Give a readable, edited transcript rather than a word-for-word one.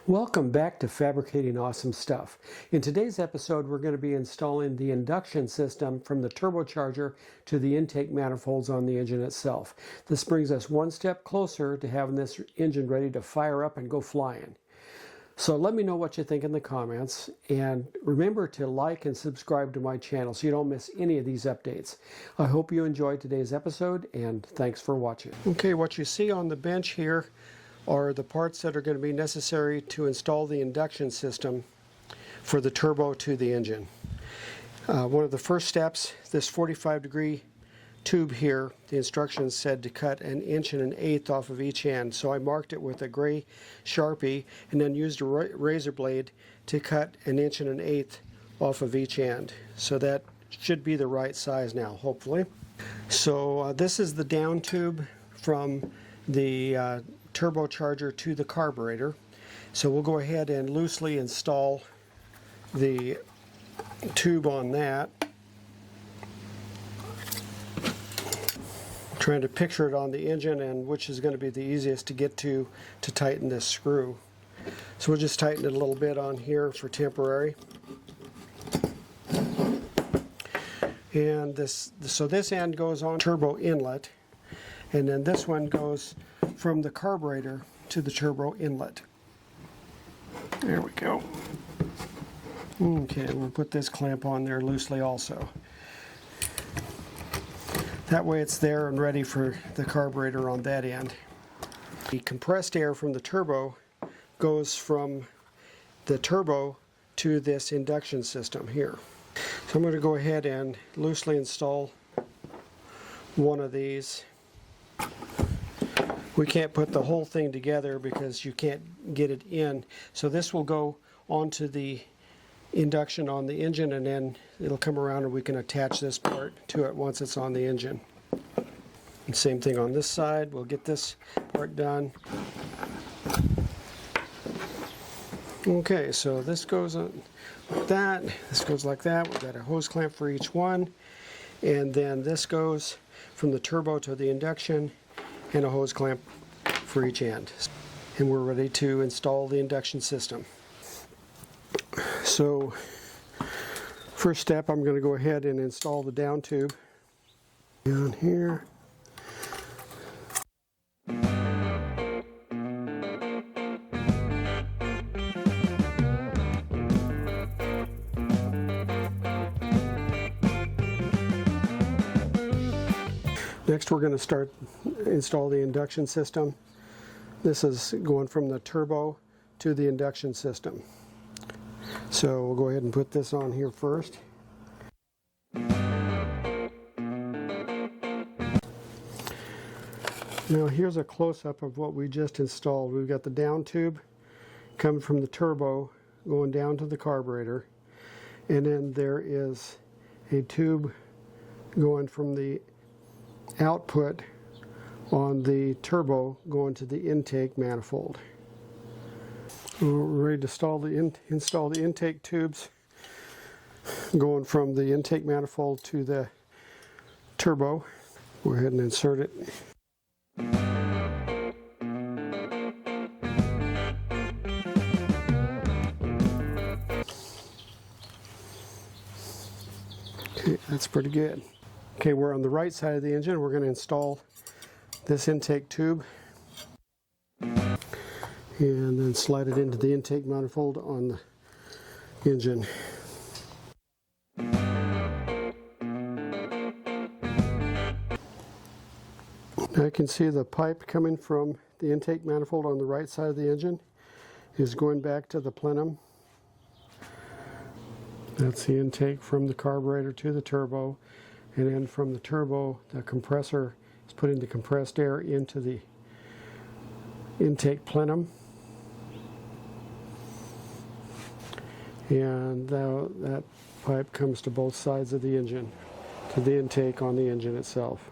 Welcome back to Fabricating Awesome Stuff. In today's episode, we're going to be installing the induction system from the turbocharger to the intake manifolds on the engine itself. This brings us one step closer to having this engine ready to fire up and go flying. So let me know what you think in the comments, and remember to like and subscribe to my channel so you don't miss any of these updates. I hope you enjoyed today's episode, and thanks for watching. Okay, what you see on the bench here are the parts that are going to be necessary to install the induction system for the turbo to the engine. One of the first steps, this 45-degree tube here, the instructions said to cut 1 1/8 off of each end. So I marked it with a gray Sharpie and then used a razor blade to cut 1 1/8 off of each end. So that should be the right size now, hopefully. So this is the down tube from the turbocharger to the carburetor. So we'll go ahead and loosely install the tube on that. Trying to picture it on the engine and which is going to be the easiest to get to tighten this screw. So we'll just tighten it a little bit on here for temporary. And so this end goes on turbo inlet, and then this one goes from the carburetor to the turbo inlet. There we go. Okay, we'll put this clamp on there loosely also. That way it's there and ready for the carburetor on that end. The compressed air from the turbo goes from the turbo to this induction system here. So I'm going to go ahead and loosely install one of these. We can't put the whole thing together because you can't get it in. So this will go onto the induction on the engine, and then it'll come around and we can attach this part to it once it's on the engine. And same thing on this side. We'll get this part done. Okay, so this goes on like that. This goes like that. We've got a hose clamp for each one. And then this goes from the turbo to the induction, and a hose clamp for each end. And we're ready to install the induction system. So first step, I'm going to go ahead and install the down tube down here. Next, we're going to install the induction system. This is going from the turbo to the induction system. So we'll go ahead and put this on here first. Now here's a close-up of what we just installed. We've got the down tube coming from the turbo going down to the carburetor, and then there is a tube going from the output on the turbo going to the intake manifold. We're ready to install the intake tubes going from the intake manifold to the turbo. Go ahead and insert it. Okay, that's pretty good. Okay, we're on the right side of the engine. We're going to install this intake tube and then slide it into the intake manifold on the engine. Now you can see the pipe coming from the intake manifold on the right side of the engine is going back to the plenum. That's the intake from the carburetor to the turbo. And then from the turbo, the compressor is putting the compressed air into the intake plenum. And that pipe comes to both sides of the engine, to the intake on the engine itself.